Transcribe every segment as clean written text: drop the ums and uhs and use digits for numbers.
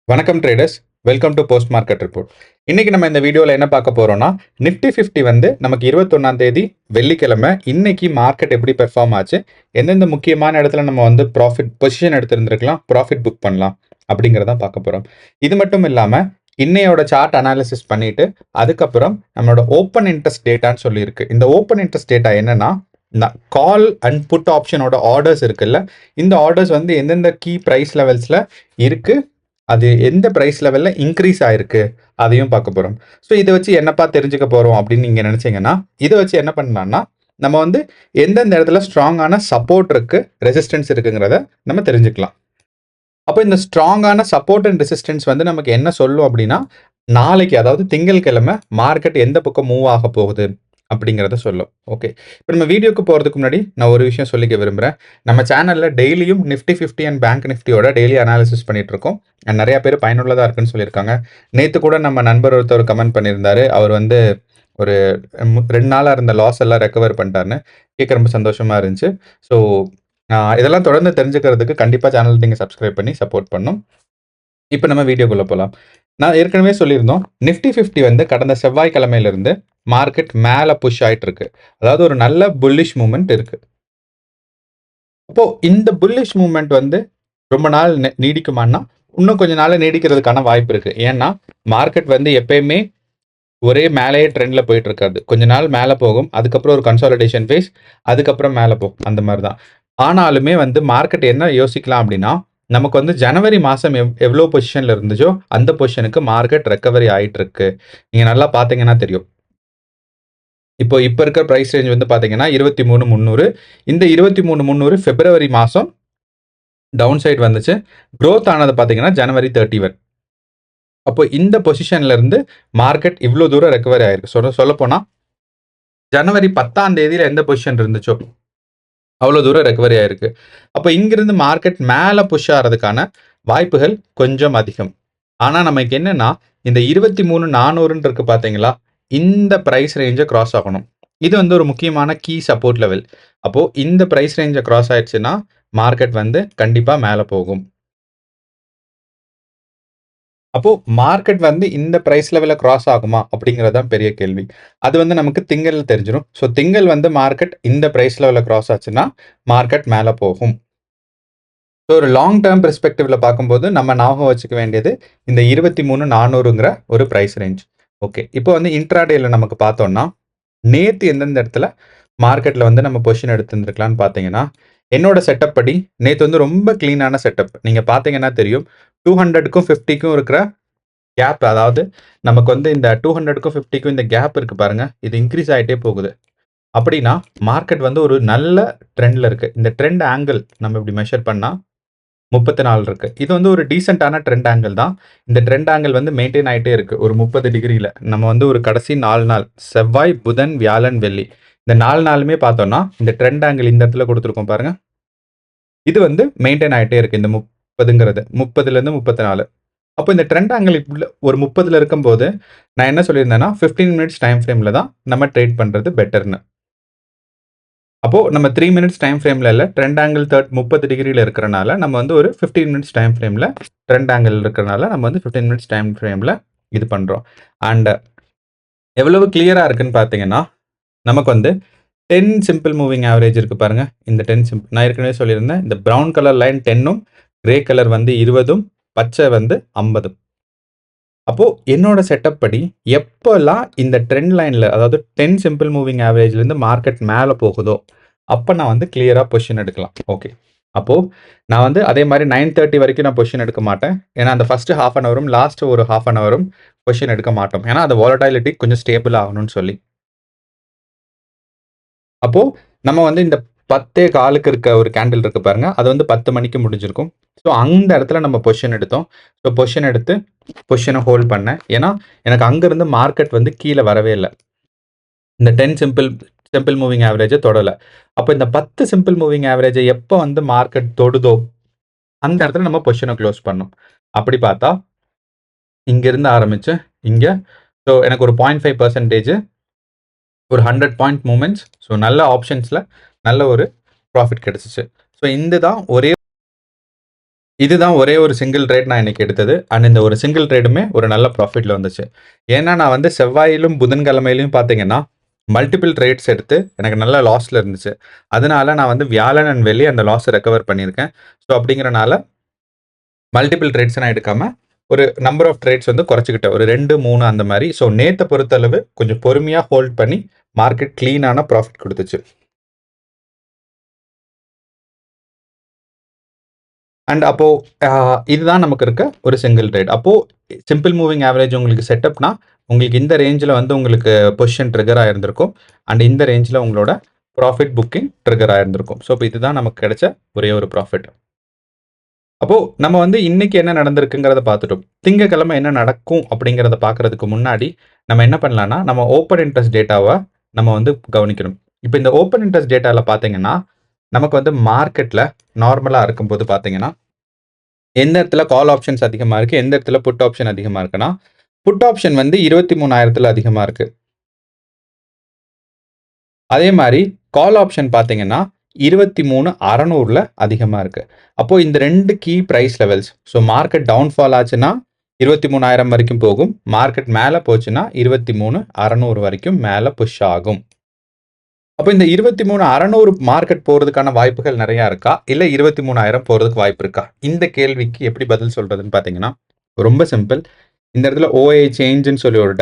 வணக்கம் traders. Welcome to post market report. இன்னைக்கு நம்ம இந்த வீடியோவில் என்ன பார்க்க போறோம்னா, நிஃப்டி 50 வந்து நமக்கு 21ஆம் தேதி வெள்ளிக்கிழமை இன்னைக்கு மார்க்கெட் எப்படி பெர்ஃபார்ம் ஆச்சு, எந்தெந்த முக்கியமான இடத்துல நம்ம வந்து ப்ராஃபிட் பொசிஷன் எடுத்திருந்திருக்கலாம், ப்ராஃபிட் புக் பண்ணலாம் அப்படிங்கிறத பார்க்க போறோம். இது மட்டும் இல்லாம இன்னையோட சார்ட் அனாலிசிஸ் பண்ணிட்டு அதுக்கப்புறம் நம்மளோட ஓப்பன் இன்ட்ரெஸ்ட் டேட்டான்னு சொல்லியிருக்கு. இந்த ஓப்பன் இன்ட்ரெஸ்ட் டேட்டா என்னன்னா, கால் அண்ட் புட் ஆப்ஷனோட ஆர்டர்ஸ் இருக்குல்ல, இந்த ஆர்டர்ஸ் வந்து எந்தெந்த கீ ப்ரைஸ் லெவல்ஸ்ல இருக்கு, அது எந்த ப்ரைஸ் லெவலில் இன்க்ரீஸ் ஆயிருக்கு அதையும் பார்க்க போகிறோம். ஸோ இதை வச்சு என்னப்பா தெரிஞ்சுக்க போகிறோம் அப்படின்னு நீங்கள் நினச்சிங்கன்னா, இதை வச்சு என்ன பண்ணலாம்னா, நம்ம வந்து எந்தெந்த இடத்துல ஸ்ட்ராங்கான சப்போர்ட் இருக்குது, ரெசிஸ்டன்ஸ் இருக்குங்கிறத நம்ம தெரிஞ்சுக்கலாம். அப்போ இந்த ஸ்ட்ராங்கான சப்போர்ட் அண்ட் ரெசிஸ்டன்ஸ் வந்து நமக்கு என்ன சொல்லும் அப்படின்னா, நாளைக்கு அதாவது திங்கட்கிழமை மார்க்கெட் எந்த பக்கம் மூவ் ஆக போகுது அப்படிங்கிறத சொல்லும். ஓகே, இப்போ நம்ம வீடியோக்கு போகிறதுக்கு முன்னாடி நான் ஒரு விஷயம் சொல்லிக்க விரும்புகிறேன். நம்ம சேனலில் டெய்லியும் நிஃப்டி 50 அண்ட் பேங்க் நிஃப்டியோட டெய்லி அனாலிசிஸ் பண்ணிட்டு இருக்கோம். நிறைய பேர் பயனுள்ளதாக இருக்குன்னு சொல்லியிருக்காங்க. நேற்று கூட நம்ம நண்பர் ஒருத்தர் கமெண்ட் பண்ணியிருந்தாரு. அவர் வந்து ஒரு 2 நாளாக இருந்த லாஸ் எல்லாம் ரெக்கவர் பண்ணிட்டாருன்னு கேட்க ரொம்ப சந்தோஷமாக இருந்துச்சு. ஸோ இதெல்லாம் தொடர்ந்து தெரிஞ்சுக்கிறதுக்கு கண்டிப்பாக சேனல் நீங்கள் சப்ஸ்கிரைப் பண்ணி சப்போர்ட் பண்ணும். இப்போ நம்ம வீடியோக்குள்ளே போகலாம். நான் ஏற்கனவே சொல்லியிருந்தோம், நிஃப்டி 50 வந்து கடந்த செவ்வாய்க்கிழமையிலிருந்து மார்க்கெட் மேலே புஷ் ஆகிட்டு இருக்கு. அதாவது ஒரு நல்ல புல்லிஷ் மூமெண்ட் இருக்கு. அப்போ இந்த புல்லிஷ் மூமெண்ட் வந்து ரொம்ப நாள் நீடிக்குமான்னா, இன்னும் கொஞ்ச நாள் நீடிக்கிறதுக்கான வாய்ப்பு இருக்கு. ஏன்னா மார்க்கெட் வந்து எப்பயுமே ஒரே மேலேயே ட்ரெண்ட்ல போயிட்டு இருக்காது. கொஞ்ச நாள் மேலே போகும், அதுக்கப்புறம் ஒரு கன்சாலிடேஷன் ஃபேஸ், அதுக்கப்புறம் மேலே போகும், அந்த மாதிரி தான். ஆனாலுமே வந்து மார்க்கெட் என்ன யோசிக்கலாம் அப்படின்னா, நமக்கு வந்து ஜனவரி மாதம் எவ்வளோ பொசிஷனில் இருந்துச்சோ அந்த பொசிஷனுக்கு மார்க்கெட் ரெக்கவரி ஆகிட்டு இருக்கு. நீங்கள் நல்லா பார்த்தீங்கன்னா தெரியும். இப்போ இருக்கிற ப்ரைஸ் ரேஞ்ச் வந்து பார்த்தீங்கன்னா 23,300. இந்த 23,300 பிப்ரவரி மாதம் டவுன் சைட் வந்துச்சு. க்ரோத் ஆனது பார்த்தீங்கன்னா ஜனவரி 31. அப்போ இந்த பொசிஷன்ல இருந்து மார்க்கெட் இவ்வளோ தூரம் ரெக்கவரி ஆயிருக்கு. சொல்லப்போனால் ஜனவரி 10ஆம் தேதியில் எந்த பொசிஷன் இருந்துச்சோ அவ்வளோ தூரம் ரெக்கவரி ஆயிருக்கு. அப்போ இங்கிருந்து மார்க்கெட் மேலே புஷ் ஆகிறதுக்கான வாய்ப்புகள் கொஞ்சம் அதிகம். ஆனால் நமக்கு என்னன்னா, இந்த 23,400 இருக்கு பார்த்தீங்களா, இந்த ப்ரைஸ் ரேஞ்சை கிராஸ் ஆகணும். இது வந்து ஒரு முக்கியமான கீ சப்போர்ட் லெவல். அப்போ இந்த ப்ரைஸ் ரேஞ்சை கிராஸ் ஆயிடுச்சுன்னா மார்க்கெட் வந்து கண்டிப்பாக மேலே போகும். அப்போ மார்க்கெட் வந்து இந்த பிரைஸ் லெவலில் கிராஸ் ஆகுமா அப்படிங்கிறது தான் பெரிய கேள்வி. அது வந்து நமக்கு திங்கள் தெரிஞ்சிடும். ஸோ திங்கள் வந்து மார்க்கெட் இந்த பிரைஸ் லெவலில் கிராஸ் ஆச்சுன்னா மார்க்கெட் மேலே போகும். ஸோ ஒரு லாங் டேர்ம் பெர்ஸ்பெக்டிவ்ல பார்க்கும்போது நம்ம ஞாபகம் வச்சுக்க வேண்டியது இந்த 23,400ங்கிற ஒரு ப்ரைஸ் ரேஞ்ச். ஓகே, இப்போ வந்து இன்ட்ராடேல நமக்கு பார்த்தோம்னா, நேற்று எந்தெந்த இடத்துல மார்க்கெட்டில் வந்து நம்ம பொசிஷன் எடுத்துருந்துருக்கலாம்னு பார்த்தீங்கன்னா, என்னோட செட்டப் படி நேற்று வந்து ரொம்ப க்ளீனான செட்டப். நீங்கள் பார்த்தீங்கன்னா தெரியும், 200க்கும் 50க்கும் இருக்கிற கேப், அதாவது நமக்கு வந்து இந்த 200க்கும் 50க்கும் இந்த கேப் இருக்கு பாருங்க, இது இன்க்ரீஸ் ஆகிட்டே போகுது. அப்படின்னா மார்க்கெட் வந்து ஒரு நல்ல ட்ரெண்ட்ல இருக்கு. இந்த ட்ரெண்ட் ஆங்கிள் நம்ம இப்படி மெஷர் பண்ணா 34 இருக்கு. இது வந்து ஒரு டீசென்டான ட்ரெண்ட் ஆங்கிள் தான். இந்த ட்ரெண்ட் ஆங்கிள் வந்து மெயின்டைன் ஆகிட்டே இருக்கு ஒரு 30 டிகிரியில். நம்ம வந்து ஒரு கடைசி 4 நாள், செவ்வாய், புதன், வியாழன், வெள்ளி, இந்த 4 நாளுமே பார்த்தோம்னா இந்த ட்ரெண்ட் ஆங்கிள் இந்த இடத்துல கொடுத்துருக்கோம் பாருங்க, இது வந்து மெயின்டைன் ஆகிட்டே இருக்கு. இந்த 30ங்கிறது 30லேருந்து 34. அப்போ இந்த ட்ரெண்ட் ஆங்கிள் ஒரு 30ல் இருக்கும்போது நான் என்ன சொல்லியிருந்தேன்னா, 15 மினிட்ஸ் டைம் ஃப்ரேமில் தான் நம்ம ட்ரேட் பண்ணுறது பெட்டர்னு. அப்போ நம்ம 3 மினிட்ஸ் டைம் ஃப்ரேமில் இல்லை, ட்ரெண்ட் ஆங்கிள் 30 டிகிரியில் இருக்கிறனால நம்ம வந்து ஒரு 15 மினிட்ஸ் டைம் ஃப்ரேமில், ட்ரெண்ட் ஆங்கிள் இருக்கிறனால நம்ம வந்து 15 மினிட்ஸ் டைம் ஃப்ரேமில் இது பண்ணுறோம். அண்ட் எவ்வளவு கிளியராக இருக்குன்னு பார்த்தீங்கன்னா, நமக்கு வந்து 10 சிம்பிள் மூவிங் ஆவரேஜ் இருக்குது பாருங்க. இந்த 10 சிம்பிள் நான் ஏற்கனவே சொல்லியிருந்தேன், இந்த ப்ரௌன் கலர் லைன் 10ம், கிரே கலர் வந்து 20ம், பச்சை வந்து 50. அப்போ என்னோட செட்டப் படி எப்போல்லாம் இந்த ட்ரெண்ட் லைனில், அதாவது 10 சிம்பிள் மூவிங் ஆவரேஜ்லேருந்து மார்க்கெட் மேலே போகுதோ அப்போ நான் வந்து கிளியராக பொசிஷன் எடுக்கலாம். ஓகே, அப்போது நான் வந்து அதே மாதிரி 9:30 வரைக்கும் நான் பொசிஷன் எடுக்க மாட்டேன். ஏன்னா அந்த ஃபஸ்ட்டு ஹாஃப் அன் ஹவரும் லாஸ்ட் ஒரு ஹாஃப் அன் ஹவரும் பொசிஷன் எடுக்க மாட்டோம். ஏன்னா அந்த வாலட்டாலிட்டி கொஞ்சம் ஸ்டேபிள் ஆகணும்னு சொல்லி. அப்போது நம்ம வந்து இந்த 10:15 இருக்க ஒரு கேண்டில் இருக்கு பாருங்க, அது வந்து 10 மணிக்கு முடிஞ்சிருக்கும். ஸோ அந்த இடத்துல நம்ம பொசிஷன் எடுத்தோம். ஸோ பொசிஷன் எடுத்து பொசிஷனை ஹோல்ட் பண்ணேன். ஏன்னா எனக்கு அங்கேருந்து மார்க்கெட் வந்து கீழே வரவே இல்லை. இந்த 10 சிம்பிள் மூவிங் ஆவரேஜை தொடலை. அப்போ இந்த 10 சிம்பிள் மூவிங் ஆவரேஜை எப்போ வந்து மார்க்கெட் தொடுதோ அந்த இடத்துல நம்ம பொசிஷனை க்ளோஸ் பண்ணோம். அப்படி பார்த்தா இங்கேருந்து ஆரம்பிச்சு இங்கே, ஸோ எனக்கு ஒரு 0.5% ஒரு 100 பாயிண்ட் மூமெண்ட்ஸ், ஸோ நல்ல ஆப்ஷன்ஸில் நல்ல ஒரு ப்ராஃபிட் கிடச்சிச்சு. ஸோ இந்த தான் ஒரே இதுதான் ஒரே ஒரு சிங்கிள் ட்ரேட் நான் இன்னைக்கு எடுத்தது. அண்ட் இந்த ஒரு சிங்கிள் ட்ரேடுமே ஒரு நல்ல ப்ராஃபிட்ல வந்துச்சு. ஏன்னா நான் வந்து செவ்வாயிலும் புதன்கிழமையிலும் பார்த்தீங்கன்னா, மல்டிபிள் ட்ரேட்ஸ் எடுத்து எனக்கு நல்ல லாஸ்ல இருந்துச்சு. அதனால நான் வந்து வியாழன் அண்ட் வெள்ளி அந்த லாஸ ரெக்கவர் பண்ணியிருக்கேன். ஸோ அப்படிங்கிறனால மல்டிபிள் ட்ரேட்ஸ் நான் எடுக்காம ஒரு நம்பர் ஆஃப் ட்ரேட்ஸ் வந்து குறைச்சுக்கிட்டேன். ஒரு 2, 3 அந்த மாரி. ஸோ நேத்த பொறுத்தளவு கொஞ்சம் பொறுமையா ஹோல்ட் பண்ணி மார்க்கெட் கிளீனான ப்ராஃபிட் குடுத்துச்சு. அண்ட் அப்போ இதுதான் நமக்கு இருக்க ஒரு சிங்கிள் ட்ரேட். அப்போ சிம்பிள் மூவிங் ஆவரேஜ் உங்களுக்கு செட்டப்னா, உங்களுக்கு இந்த ரேஞ்சில வந்து உங்களுக்கு பொசிஷன் ட்ரிகர் ஆயிருந்திருக்கும். அண்ட் இந்த ரேஞ்சில உங்களோட ப்ராஃபிட் புக்கிங் ட்ரிகர் ஆயிருந்திருக்கும். ஸோ, இப்போ இதுதான் நமக்கு கிடைச்ச ஒரே ஒரு ப்ராஃபிட். அப்போ நம்ம வந்து இன்னைக்கு என்ன நடந்திருக்குங்கிறத பார்த்துட்டோம். திங்கட்கிழமை என்ன நடக்கும் அப்படிங்கிறத பார்க்கறதுக்கு முன்னாடி, நம்ம என்ன பண்ணலாம்னா, நம்ம ஓப்பன் இன்ட்ரெஸ்ட் டேட்டாவ நம்ம வந்து கவனிக்கணும். இப்ப இந்த ஓப்பன் இன்ட்ரெஸ்ட் டேட்டால பார்த்தீங்கன்னா, நமக்கு வந்து மார்க்கெட்ல நார்மலா இருக்கும்போது பார்த்தீங்கன்னா, எந்த இடத்துல கால் ஆப்ஷன்ஸ் அதிகமா இருக்கு, எந்த இடத்துல புட் ஆப்ஷன் அதிகமா இருக்குன்னா, புட் ஆப்ஷன் வந்து 23,000த்துல அதிகமா இருக்கு. அதே மாரி கால் ஆப்ஷன் பார்த்தீங்கன்னா, 23,600ல அதிகமா இருக்கு. அப்போ இந்த 2 key price levels. So market downfall ஆச்சுன்னா, 23,000 வரைக்கும் போகும். மார்க்கெட் மேல போச்சுன்னா, 23,600 வரைக்கும் மேல புஷ் ஆகும். அப்போ இந்த 23,600 மார்க்கெட் போறதுக்கான வாய்ப்புகள் நெறையா இருக்கா? இல்ல 23,000 போறதுக்கு வாய்ப்பு இருக்கா? இந்த கேள்விக்கு எப்படி பதில் சொல்றதுன்னு பார்த்தீங்கன்னா, ரொம்ப சிம்பிள். இந்த இடத்துல ஓஐ சேஞ்சுன்னு சொல்லி ஒரு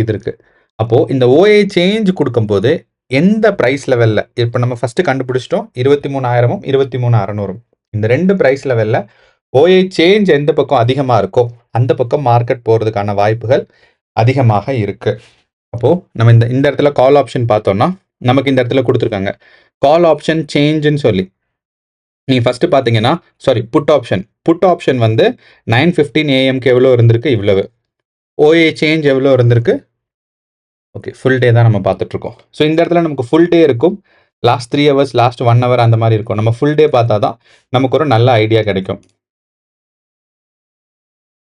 இது இருக்கு. அப்போ இந்த ஓஐ சேஞ்ச் குடுக்கும்போது, எந்த பிரைஸ் லெவல்ல இப்ப நம்ம ஃபர்ஸ்ட் கண்டுபிடிச்சிட்டோம். 23,000ம் 23,600ம். இந்த 2 பிரைஸ் லெவல்ல ஓஐ சேஞ்ச் எந்த பக்கம் அதிகமா இருக்கோ, அந்த பக்கம் மார்க்கெட் போறதுக்கான வாய்ப்புகள் அதிகமாக இருக்கு. அப்போ நம்ம இந்த இந்த இடத்துல கால் ஆப்ஷன் பார்த்தோம்னா, நமக்கு இந்த இடத்துல குடுத்துருக்காங்க. கால் ஆப்ஷன் சேஞ்சுன்னு சொல்லி. நீங்க ஃபர்ஸ்ட் பார்த்தீங்கன்னா, sorry put option. Put option வந்து 9:15 ஏஎம்க்கு எவ்வளோ இருந்திருக்கு? இவ்வளவு. ஓஏ சேஞ்ச் எவ்வளோ இருந்திருக்கு? ஓகே. ஃபுல் டே தான் நம்ம பார்த்துட்டுருக்கோம். ஸோ இந்த இடத்துல நமக்கு ஃபுல் டே இருக்கும். லாஸ்ட் 3 ஹவர்ஸ், லாஸ்ட் 1 ஹவர் அந்த மாரி இருக்கும். நம்ம ஃபுல் டே பார்த்தா தான் நமக்கு ஒரு நல்ல ஐடியா கிடைக்கும்.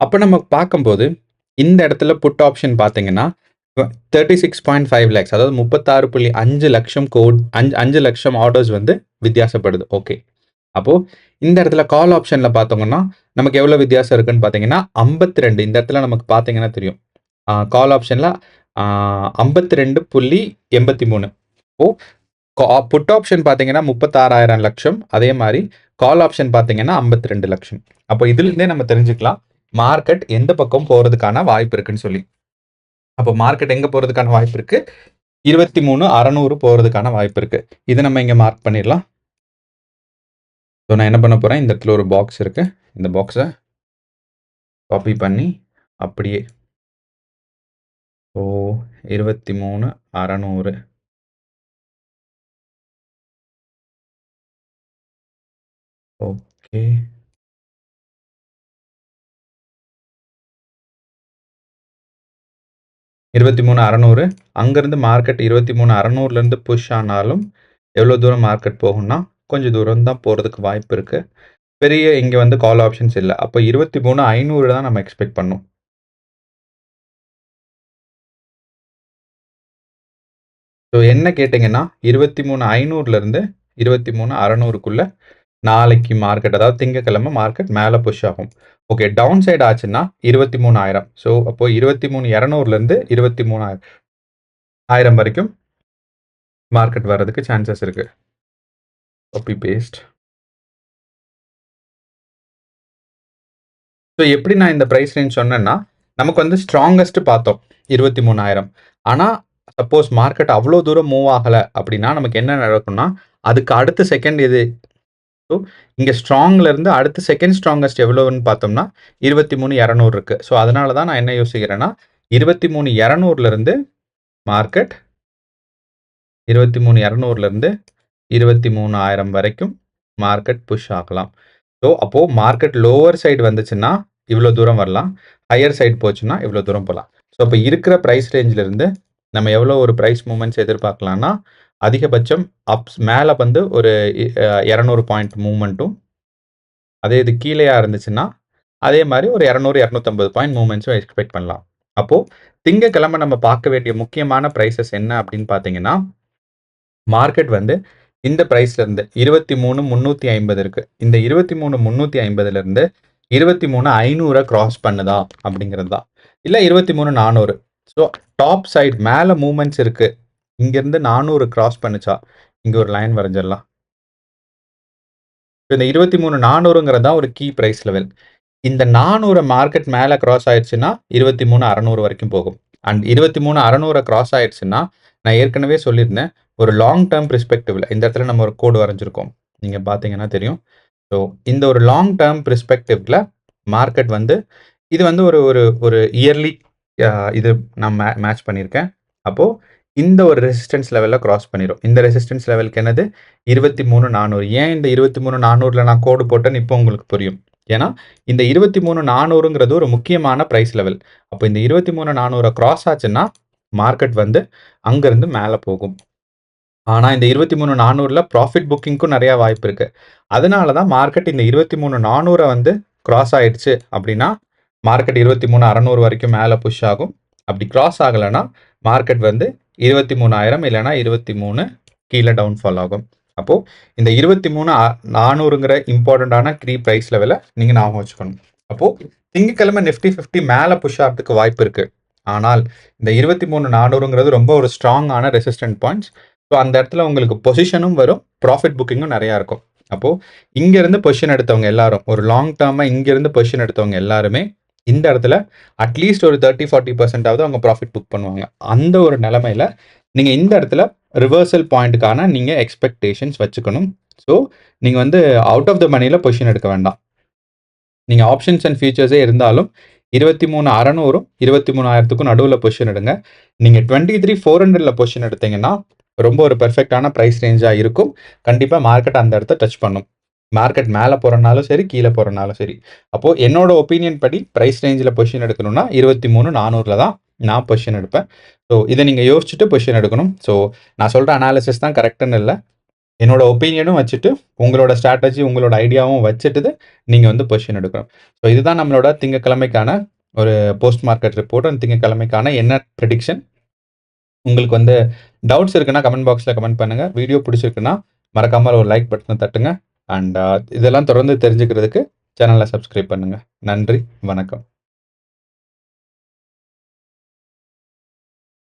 அப்ப நம்ம பார்க்கும்போது, இந்த இடத்துல புட் ஆப்ஷன் பார்த்தீங்கன்னா, 36.5 லேக்ஸ் அதாவது 36.5 லட்சம் 5 லட்சம் ஆர்டர்ஸ் வந்து வித்தியாசப்படுது. ஓகே. அப்போ இந்த இடத்துல கால் ஆப்ஷன்ல பார்த்தோம்னா, நமக்கு எவ்வளோ வித்தியாசம் இருக்குன்னு பார்த்தீங்கன்னா, 52 இந்த இடத்துல நமக்கு பார்த்தீங்கன்னா தெரியும். கால் ஆப்ஷன்ல 52.83 இப்போ புட் ஆப்ஷன் பார்த்தீங்கன்னா 36,000 லட்சம். அதே மாரி கால் ஆப்ஷன் பார்த்தீங்கன்னா 52 லட்சம். அப்போ இதிலிருந்தே நம்ம தெரிஞ்சுக்கலாம், மார்க்கெட் எந்த பக்கம் போறதுக்கான வாய்ப்பு இருக்குன்னு சொல்லி. அப்போ மார்க்கெட் எங்க போறதுக்கான வாய்ப்பு இருக்கு? 23,600 போறதுக்கான வாய்ப்பு இருக்கு. இத நம்ம இங்க மார்க் பண்ணிடலாம். ஸோ நான் என்ன பண்ண போறேன், இந்த இடத்துல ஒரு பாக்ஸ் இருக்கு. இந்த பாக்ஸ காப்பி பண்ணி அப்படியே ஸோ 23,600 ஓகே. இருபத்தி மூணு அறநூறு அங்கேருந்து மார்க்கெட் 23,600லேருந்து புஷ் ஆனாலும் எவ்வளோ தூரம் மார்க்கெட் போகும்னா, கொஞ்சம் தூரம் தான் போறதுக்கு வாய்ப்பு இருக்கு. பெரிய இங்க வந்து கால் ஆப்ஷன்ஸ் இல்ல. அப்போ 23,500 தான் நம்ம எக்ஸ்பெக்ட் பண்ணோம். ஸோ என்ன கேட்டீங்கன்னா, 23,500லேருந்து 23,600க்குள்ள நாளைக்கு மார்க்கெட் அதாவது திங்கட்கிழமை மார்க்கெட் மேல புஷ் ஆகும். ஓகே. டவுன் சைடு ஆச்சுன்னா 23,000. ஸோ அப்போ 23,200லேருந்து 23,000 வரைக்கும் மார்க்கெட் வர்றதுக்கு சான்சஸ் இருக்கு. Copy paste. ஸோ எப்படி நான் இந்த பிரைஸ் ரேஞ்ச் சொன்னேன்னா, நமக்கு வந்து ஸ்ட்ராங்கஸ்ட் பார்த்தோம் 23,000. ஆனா, சப்போஸ் மார்க்கெட் அவ்ளோ தூரம் மூவ் ஆகல அப்படின்னா, நமக்கு என்ன நடக்கும்னா, அதுக்கு அடுத்த செகண்ட் எது? ஸோ இங்க ஸ்ட்ராங்ல இருந்து அடுத்த செகண்ட் ஸ்ட்ராங்கஸ்ட் எவ்வளவுன்னு பார்த்தோம்னா, 23,200 இருக்கு. ஸோ அதனால தான் நான் என்ன யோசிக்கிறேன்னா, 23,200ல மார்க்கெட் 23,200லேருந்து 23,000 வரைக்கும் மார்க்கெட் புஷ் ஆகலாம். ஸோ அப்போ மார்க்கெட் லோவர் சைடு வந்துச்சுன்னா, இவ்வளோ தூரம் வரலாம். ஹையர் சைடு போச்சுன்னா, இவ்வளோ தூரம் போலாம். ஸோ அப்ப இருக்கிற பிரைஸ் ரேஞ்ச்ல இருந்து நம்ம எவ்வளோ ஒரு பிரைஸ் மூவ்மெண்ட்ஸ் எதிர்பார்க்கலாம்னா, அதிகபட்சம் மேல வந்து ஒரு 200 பாயிண்ட் மூவ்மெண்ட்டும், அதே இது கீழயா இருந்துச்சுன்னா, அதே மாரி ஒரு 200, 250 பாயிண்ட் மூவ்மெண்ட்ஸும் எக்ஸ்பெக்ட் பண்ணலாம். அப்போ திங்கட்கிழமை நம்ம பார்க்க வேண்டிய முக்கியமான பிரைஸஸ் என்ன அப்படின்னு பார்த்தீங்கன்னா, மார்க்கெட் வந்து இந்த பிரைஸ்ல இருந்து 23,350 இருக்கு. இந்த 23,350ல இருந்து 23,500 கிராஸ் பண்ணுதா அப்படிங்கிறது தான். இல்ல 23,400. ஸோ டாப் சைடு மேல மூவ்மெண்ட்ஸ் இருக்கு. இங்க இருந்து 400 கிராஸ் பண்ணுச்சா, இங்க ஒரு லைன் வரைஞ்சிடலாம். இந்த 23,400ங்கிறது தான் ஒரு கீ பிரைஸ் லெவல். இந்த 400 மார்க்கெட் மேல கிராஸ் ஆயிடுச்சுன்னா 23,600 வரைக்கும் போகும். அண்ட் 23,600 கிராஸ் ஆயிடுச்சுன்னா, நான் ஏற்கனவே சொல்லியிருந்தேன், ஒரு லாங் டேர்ம் பெர்ஸ்பெக்டிவ்ல இந்த இடத்துல நம்ம ஒரு கோடு வரைஞ்சிருக்கோம். நீங்க பார்த்தீங்கன்னா தெரியும். ஸோ இந்த ஒரு லாங் டேர்ம் பெர்ஸ்பெக்டிவ்ல மார்க்கெட் வந்து இது வந்து ஒரு ஒரு ஒரு இயர்லி இது நான் மேட்ச் பண்ணியிருக்கேன். அப்போ இந்த ஒரு ரெசிஸ்டன்ஸ் லெவல்ல கிராஸ் பண்ணிரும். இந்த ரெசிஸ்டன்ஸ் லெவலுக்கு என்னது 23,400. ஏன் இந்த 23,400ல நான் கோடு போட்டேன்னு இப்போ உங்களுக்கு புரியும். ஏன்னா இந்த 23,400ங்கிறது ஒரு முக்கியமான பிரைஸ் லெவல். அப்போ இந்த 23,400 கிராஸ் ஆச்சுன்னா மார்க்கெட் வந்து அங்கிருந்து மேல போகும். ஆனா இந்த 23,400ல ப்ராஃபிட் புக்கிங்க்கும் நிறைய வாய்ப்பு இருக்கு. அதனால தான் மார்க்கெட் இந்த 23,400 வந்து கிராஸ் ஆயிடுச்சு அப்படின்னா மார்க்கெட் 23,600 வரைக்கும் மேல புஷ் ஆகும். அப்படி கிராஸ் ஆகலைன்னா மார்க்கெட் வந்து 23,000 இல்லைன்னா 23 கீழே டவுன்ஃபால் ஆகும். அப்போ இந்த 23,400ங்கிற இம்பார்ட்டண்டான த்ரீ பிரைஸ் லெவலை நீங்க ஞாபகம் வச்சுக்கணும். அப்போ திங்கக்கிழமை நிஃப்டி 50 மேல புஷ் ஆகிறதுக்கு வாய்ப்பு இருக்கு. ஆனால் இந்த 23,400ங்கிறது ரொம்ப ஒரு ஸ்ட்ராங்கான ரெசிஸ்டன்ட் பாயிண்ட்ஸ். ஸோ அந்த இடத்துல உங்களுக்கு பொசிஷனும் வரும், ப்ராஃபிட் புக்கிங்கும் நிறையா இருக்கும். அப்போ இங்கிருந்து பொசிஷன் எடுத்தவங்க எல்லாரும், ஒரு லாங் டேர்மா இங்கிருந்து பொசிஷன் எடுத்தவங்க எல்லாருமே இந்த இடத்துல அட்லீஸ்ட் ஒரு 30-40% அவங்க ப்ராஃபிட் புக் பண்ணுவாங்க. அந்த ஒரு நிலைமையில நீங்க இந்த இடத்துல ரிவர்சல் பாயிண்ட்டுக்கான நீங்க எக்ஸ்பெக்டேஷன்ஸ் வச்சுக்கணும். ஸோ நீங்க வந்து அவுட் ஆஃப் த மணியில பொசிஷன் எடுக்க வேண்டாம். நீங்க ஆப்ஷன்ஸ் அண்ட் ஃபியூச்சர்ஸே இருந்தாலும் 23,600ம் 23,000க்கும் நடுவில் பொசிஷன் எடுங்க. நீங்க 23,400ல பொசிஷன் எடுத்தீங்கன்னா ரொம்ப ஒரு பெர்ஃபெக்டான ப்ரைஸ் ரேஞ்சாக இருக்கும். கண்டிப்பாக மார்க்கெட் அந்த இடத்த டச் பண்ணும். மார்க்கெட் மேலே போகிறனாலும் சரி, கீழே போகிறனாலும் சரி. அப்போது என்னோட ஒப்பீனியன் படி ப்ரைஸ் ரேஞ்சில் பொசிஷன் எடுக்கணும்னா 23,400ல தான் நான் பொசிஷன் எடுப்பேன். ஸோ இதை நீங்கள் யோசிச்சுட்டு பொசிஷன் எடுக்கணும். ஸோ நான் சொல்கிற அனாலிசிஸ் தான் கரெக்டுன்னு இல்லை. என்னோட ஒப்பீனியனும் வச்சுட்டு, உங்களோட ஸ்ட்ராட்டஜி, உங்களோட ஐடியாவும் வச்சுட்டு நீங்கள் வந்து பொசிஷன் எடுக்கணும். ஸோ இதுதான் நம்மளோட திங்கக்கிழமைக்கான ஒரு போஸ்ட் மார்க்கெட் ரிப்போர்ட். அண்ட் திங்கக்கிழமைக்கான என்ன ப்ரெடிக்ஷன். உங்களுக்கு வந்து டவுட்ஸ் இருக்குன்னா கமெண்ட் பாக்ஸில் கமெண்ட் பண்ணுங்கள். வீடியோ பிடிச்சிருக்குன்னா மறக்காமல் ஒரு லைக் பட்டனை தட்டுங்க. அண்ட் இதெல்லாம் தொடர்ந்து தெரிஞ்சுக்கிறதுக்கு சேனலை சப்ஸ்கிரைப் பண்ணுங்கள். நன்றி, வணக்கம்.